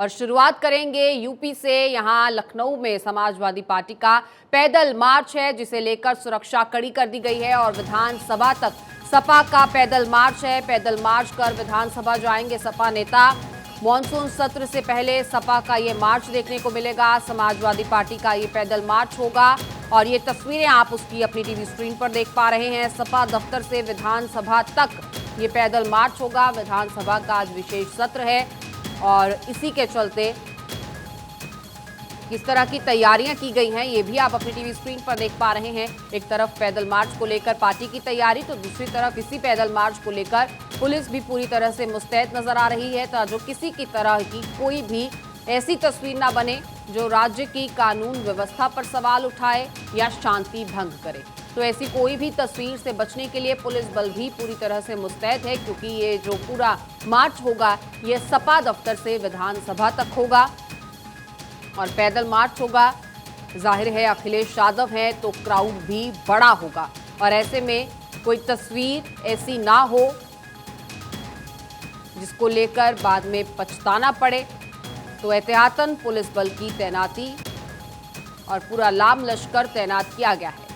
और शुरुआत करेंगे यूपी से। यहां लखनऊ में समाजवादी पार्टी का पैदल मार्च है, जिसे लेकर सुरक्षा कड़ी कर दी गई है और विधानसभा तक सपा का पैदल मार्च है। पैदल मार्च कर विधानसभा जाएंगे सपा नेता। मॉनसून सत्र से पहले सपा का ये मार्च देखने को मिलेगा। समाजवादी पार्टी का ये पैदल मार्च होगा और ये तस्वीरें आप उसकी अपनी टीवी स्क्रीन पर देख पा रहे हैं। सपा दफ्तर से विधानसभा तक ये पैदल मार्च होगा। विधानसभा का आज विशेष सत्र है और इसी के चलते किस तरह की तैयारियां की गई हैं ये भी आप अपनी टीवी स्क्रीन पर देख पा रहे हैं। एक तरफ पैदल मार्च को लेकर पार्टी की तैयारी, तो दूसरी तरफ इसी पैदल मार्च को लेकर पुलिस भी पूरी तरह से मुस्तैद नजर आ रही है, ताकि किसी की तरह की कोई भी ऐसी तस्वीर ना बने जो राज्य की कानून व्यवस्था पर सवाल उठाए या शांति भंग करे। तो ऐसी कोई भी तस्वीर से बचने के लिए पुलिस बल भी पूरी तरह से मुस्तैद है, क्योंकि ये जो पूरा मार्च होगा ये सपा दफ्तर से विधानसभा तक होगा और पैदल मार्च होगा। जाहिर है अखिलेश यादव है तो क्राउड भी बड़ा होगा और ऐसे में कोई तस्वीर ऐसी ना हो जिसको लेकर बाद में पछताना पड़े, तो एहतियातन पुलिस बल की तैनाती और पूरा लाम लश्कर तैनात किया गया है।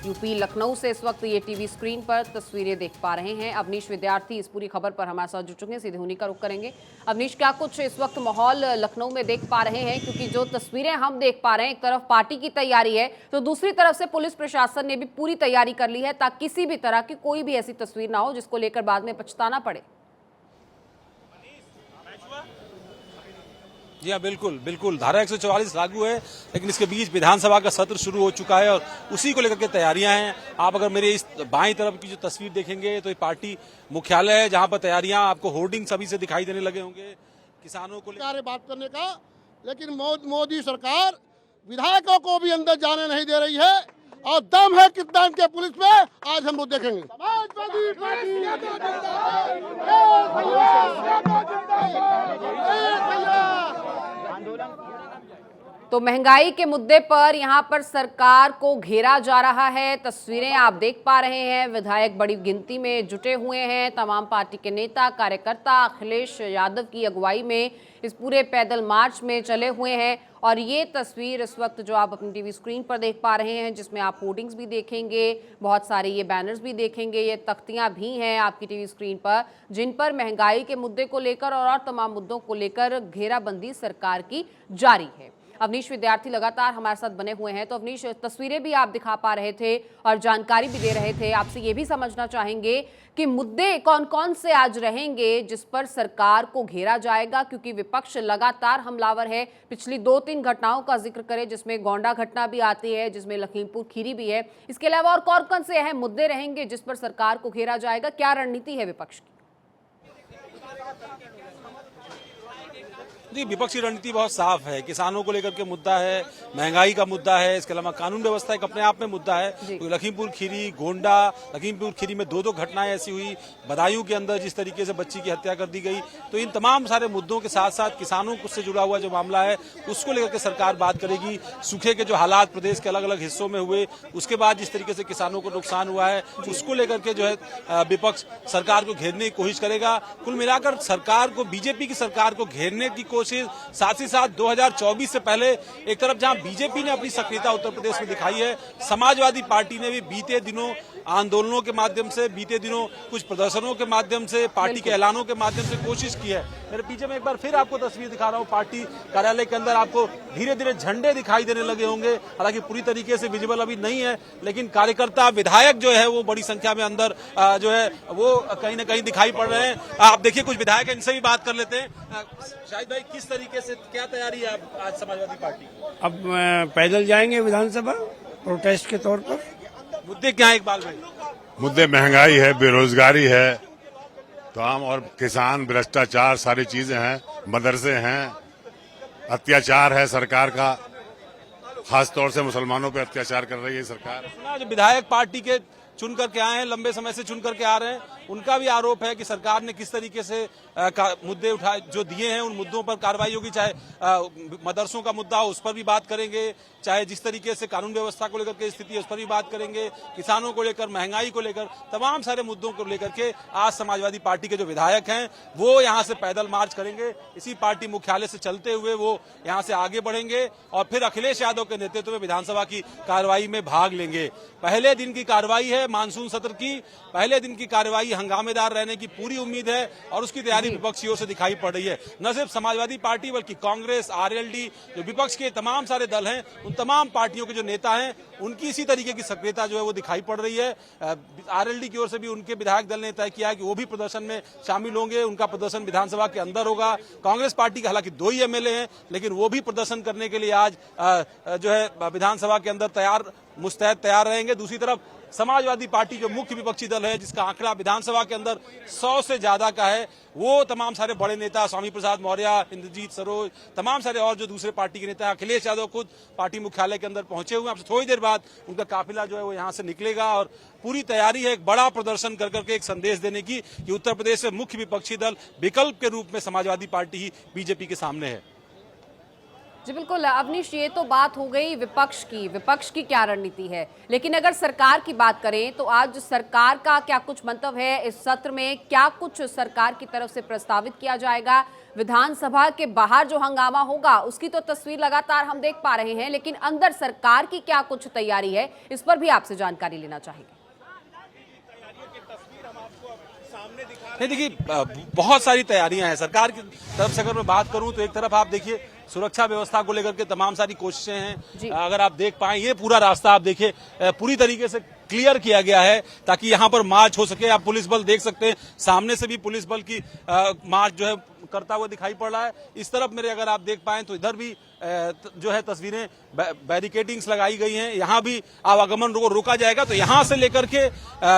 यूपी लखनऊ से इस वक्त ये टीवी स्क्रीन पर तस्वीरें देख पा रहे हैं। अवनीश विद्यार्थी इस पूरी खबर पर हमारे साथ जुड़ चुके हैं, सीधे उन्हीं का रुख करेंगे। अवनीश, क्या कुछ इस वक्त माहौल लखनऊ में देख पा रहे हैं? क्योंकि जो तस्वीरें हम देख पा रहे हैं, एक तरफ पार्टी की तैयारी है तो दूसरी तरफ से पुलिस प्रशासन ने भी पूरी तैयारी कर ली है, ताकि किसी भी तरह की कोई भी ऐसी तस्वीर ना हो जिसको लेकर बाद में पछताना पड़े। जी हाँ, बिल्कुल बिल्कुल धारा 144 लागू है, लेकिन इसके बीच विधानसभा का सत्र शुरू हो चुका है और उसी को लेकर के तैयारियां हैं। आप अगर मेरे इस बाईं तरफ की जो तस्वीर देखेंगे तो ये पार्टी मुख्यालय है, जहां पर तैयारियां आपको होर्डिंग सभी से दिखाई देने लगे होंगे। किसानों को लेकर बात करने का, लेकिन मोदी सरकार विधायकों को भी अंदर जाने नहीं दे रही है और दम है कितना इनके पुलिस पे, आज हम लोग देखेंगे। तो महंगाई के मुद्दे पर यहां पर सरकार को घेरा जा रहा है। तस्वीरें आप देख पा रहे हैं, विधायक बड़ी गिनती में जुटे हुए हैं। तमाम पार्टी के नेता कार्यकर्ता अखिलेश यादव की अगुवाई में इस पूरे पैदल मार्च में चले हुए हैं और ये तस्वीर इस वक्त जो आप अपनी टीवी स्क्रीन पर देख पा रहे हैं, जिसमें आप होर्डिंग्स भी देखेंगे, बहुत सारे ये बैनर्स भी देखेंगे, ये तख्तियां भी हैं आपकी टीवी स्क्रीन पर, जिन पर महंगाई के मुद्दे को लेकर और तमाम मुद्दों को लेकर घेराबंदी सरकार की जारी है। अवनीश विद्यार्थी लगातार हमारे साथ बने हुए हैं, तो अवनीश, तस्वीरें भी आप दिखा पा रहे थे और जानकारी भी दे रहे थे। आपसे ये भी समझना चाहेंगे कि मुद्दे कौन कौन से आज रहेंगे जिस पर सरकार को घेरा जाएगा, क्योंकि विपक्ष लगातार हमलावर है। पिछली 2-3 घटनाओं का जिक्र करें, जिसमें गोंडा घटना भी आती है, जिसमें लखीमपुर खीरी भी है। इसके अलावा और कौन कौन से अहम मुद्दे रहेंगे जिस पर सरकार को घेरा जाएगा? क्या रणनीति है विपक्ष की? जी, विपक्षी रणनीति बहुत साफ है। किसानों को लेकर के मुद्दा है, महंगाई का मुद्दा है, इसके अलावा कानून व्यवस्था एक अपने आप में मुद्दा है। तो लखीमपुर खीरी, गोंडा, लखीमपुर खीरी में 2-2 घटनाएं ऐसी हुई, बदायूं के अंदर जिस तरीके से बच्ची की हत्या कर दी गई, तो इन तमाम सारे मुद्दों के साथ साथ किसानों से जुड़ा हुआ जो मामला है उसको लेकर के सरकार बात करेगी। सूखे के जो हालात प्रदेश के अलग अलग हिस्सों में हुए, उसके बाद जिस तरीके से किसानों को नुकसान हुआ है, उसको लेकर के जो है विपक्ष सरकार को घेरने की कोशिश करेगा। कुल मिलाकर सरकार को, बीजेपी की सरकार को घेरने की कोशिश, साथ ही साथ 2024 से पहले एक तरफ जहां बीजेपी ने अपनी सक्रियता उत्तर प्रदेश में दिखाई है, समाजवादी पार्टी ने भी बीते दिनों आंदोलनों के माध्यम से, बीते दिनों कुछ प्रदर्शनों के माध्यम से, पार्टी के ऐलानों के माध्यम से कोशिश की है। मेरे पीछे में एक बार फिर आपको तस्वीर दिखा रहा हूं, पार्टी कार्यालय के अंदर आपको धीरे धीरे झंडे दिखाई देने लगे होंगे, हालांकि पूरी तरीके से विजिबल अभी नहीं है, लेकिन कार्यकर्ता, विधायक जो है वो बड़ी संख्या में अंदर जो है वो कहीं ना कहीं दिखाई पड़ रहे हैं। आप देखिए, कुछ विधायक, इनसे भी बात कर लेते हैं। शाहिद भाई, किस तरीके से, क्या तैयारी है आज समाजवादी पार्टी की? अब पैदल जाएंगे विधानसभा प्रोटेस्ट के तौर पर। मुद्दे क्या है इकबाल भाई? मुद्दे महंगाई है, बेरोजगारी है, तमाम और किसान, भ्रष्टाचार, सारी चीजें हैं, मदरसे हैं, अत्याचार है सरकार का, खास तौर से मुसलमानों पर अत्याचार कर रही है सरकार। जो विधायक पार्टी के चुन करके आए हैं, लंबे समय से चुन करके आ रहे हैं। उनका भी आरोप है कि सरकार ने किस तरीके से मुद्दे उठाए जो दिए हैं, उन मुद्दों पर कार्रवाई होगी। चाहे मदरसों का मुद्दा हो, उस पर भी बात करेंगे, चाहे जिस तरीके से कानून व्यवस्था को लेकर के स्थिति है उस पर भी बात करेंगे, किसानों को लेकर, महंगाई को लेकर, तमाम सारे मुद्दों को लेकर के आज समाजवादी पार्टी के जो विधायक हैं वो यहां से पैदल मार्च करेंगे। इसी पार्टी मुख्यालय से चलते हुए वो यहां से आगे बढ़ेंगे और फिर अखिलेश यादव के नेतृत्व में विधानसभा की कार्रवाई में भाग लेंगे। पहले दिन की कार्रवाई है मानसून सत्र की, पहले दिन की कार्रवाई हंगामेदार रहने की पूरी उम्मीद है और उसकी तैयारी विपक्षी ओर से दिखाई पड़ रही है। न सिर्फ समाजवादी पार्टी बल्कि कांग्रेस, आरएलडी, जो विपक्ष के तमाम सारे दल हैं, उन तमाम पार्टियों के जो नेता हैं उनकी इसी तरीके की सक्रियता जो है वो दिखाई पड़ रही है। आरएलडी की ओर से भी उनके विधायक दल ने तय किया है कि वो भी प्रदर्शन में शामिल होंगे। उनका प्रदर्शन विधानसभा के अंदर होगा। कांग्रेस पार्टी के हालांकि 2 ही एमएलए हैं, लेकिन वो भी प्रदर्शन करने के लिए आज जो है विधानसभा के अंदर मुस्तैद तैयार रहेंगे। दूसरी तरफ समाजवादी पार्टी जो मुख्य विपक्षी दल है, जिसका आंकड़ा विधानसभा के अंदर 100 से ज्यादा का है, वो तमाम सारे बड़े नेता, स्वामी प्रसाद मौर्य, इंद्रजीत सरोज, तमाम सारे और जो दूसरे पार्टी के नेता, अखिलेश यादव खुद पार्टी मुख्यालय के अंदर पहुंचे हुए हैं। अब थोड़ी देर बाद उनका काफिला जो है वो यहां से निकलेगा और पूरी तैयारी है एक बड़ा प्रदर्शन कर करके एक संदेश देने की कि उत्तर प्रदेश में मुख्य विपक्षी दल विकल्प के रूप में समाजवादी पार्टी ही बीजेपी के सामने है। जी बिल्कुल अवनीश, ये तो बात हो गई विपक्ष की क्या रणनीति है, लेकिन अगर सरकार की बात करें तो आज सरकार का क्या कुछ मंतव्य है इस सत्र में? क्या कुछ सरकार की तरफ से प्रस्तावित किया जाएगा? विधानसभा के बाहर जो हंगामा होगा उसकी तो तस्वीर लगातार हम देख पा रहे हैं, लेकिन अंदर सरकार की क्या कुछ तैयारी है, इस पर भी आपसे जानकारी लेना चाहेंगे। नहीं देखिए, बहुत सारी तैयारियां हैं सरकार की तरफ से। अगर मैं बात करूं तो एक तरफ आप देखिए सुरक्षा व्यवस्था को लेकर के तमाम सारी कोशिशें हैं। अगर आप देख पाएं ये पूरा रास्ता आप देखिए पूरी तरीके से क्लियर किया गया है ताकि यहां पर मार्च हो सके। आप पुलिस बल देख सकते हैं, सामने से भी पुलिस बल की मार्च जो है करता हुआ दिखाई पड़ रहा है। इस तरफ मेरे अगर आप देख पाएं तो इधर भी जो है तस्वीरें बैरिकेडिंग्स लगाई गई हैं। यहां भी आवागमन रोका जाएगा। तो यहां से लेकर के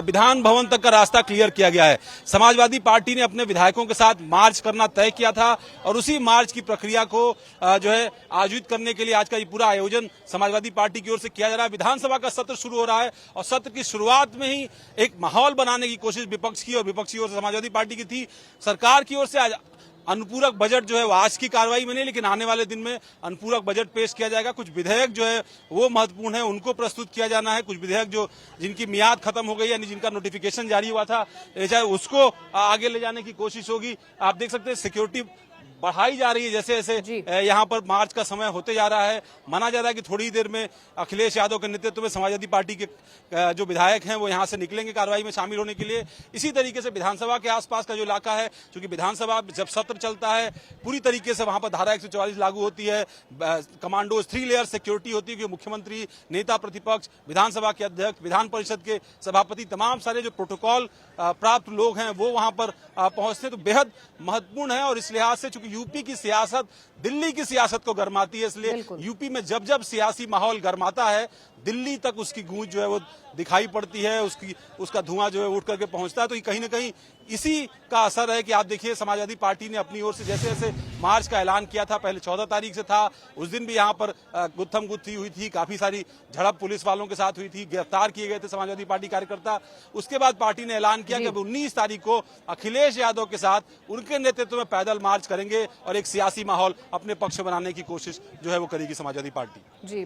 विधान भवन तक का रास्ता क्लियर किया गया है। समाजवादी पार्टी ने अपने विधायकों के साथ मार्च करना तय किया था और उसी मार्च की प्रक्रिया को जो है आयोजित करने के लिए आज का ये पूरा आयोजन समाजवादी पार्टी की ओर से किया जा रहा है। विधानसभा का सत्र शुरू हो रहा है और सत्र की शुरुआत में ही एक माहौल बनाने की कोशिश विपक्ष की और विपक्षी ओर से समाजवादी पार्टी की थी। सरकार की ओर से आज अनुपूरक बजट जो है वो आज की कार्रवाई में नहीं, लेकिन आने वाले दिन में अनुपूरक बजट पेश किया जाएगा। कुछ विधेयक जो है वो महत्वपूर्ण है, उनको प्रस्तुत किया जाना है। कुछ विधेयक जो जिनकी मियाद खत्म हो गई, यानी जिनका नोटिफिकेशन जारी हुआ था, चाहे उसको आगे ले जाने की कोशिश होगी। आप देख सकते हैं सिक्योरिटी बढ़ाई जा रही है जैसे जैसे यहाँ पर मार्च का समय होते जा रहा है। माना जा रहा है कि थोड़ी देर में अखिलेश यादव के नेतृत्व में समाजवादी पार्टी के जो विधायक हैं वो यहाँ से निकलेंगे कार्रवाई में शामिल होने के लिए। इसी तरीके से विधानसभा के आसपास का जो इलाका है, क्योंकि विधानसभा जब सत्र चलता है पूरी तरीके से वहां पर धारा 144 लागू होती है, कमांडो 3 लेयर सिक्योरिटी होती है कि मुख्यमंत्री, नेता प्रतिपक्ष, विधानसभा के अध्यक्ष, विधान परिषद के सभापति, तमाम सारे जो प्रोटोकॉल प्राप्त लोग हैं वो वहां पर पहुंचते तो बेहद महत्वपूर्ण है। और इस लिहाज से चूंकि यूपी की सियासत दिल्ली की सियासत को गरमाती है, इसलिए यूपी में जब जब सियासी माहौल गरमाता है दिल्ली तक उसकी गूंज जो है वो दिखाई पड़ती है, उसका धुआं जो है उठ करके पहुंचता है। तो कहीं ना कहीं इसी का असर है कि आप देखिए समाजवादी पार्टी ने अपनी ओर से जैसे जैसे मार्च का ऐलान किया था, पहले 14 तारीख से था, उस दिन भी यहाँ पर गुत्थम गुत्थी हुई थी, काफी सारी झड़प पुलिस वालों के साथ हुई थी, गिरफ्तार किए गए थे समाजवादी पार्टी कार्यकर्ता। उसके बाद पार्टी ने ऐलान किया कि अब 19 तारीख को अखिलेश यादव के साथ उनके नेतृत्व में पैदल मार्च करेंगे और एक सियासी माहौल अपने पक्ष बनाने की कोशिश जो है वो करेगी समाजवादी पार्टी। जी।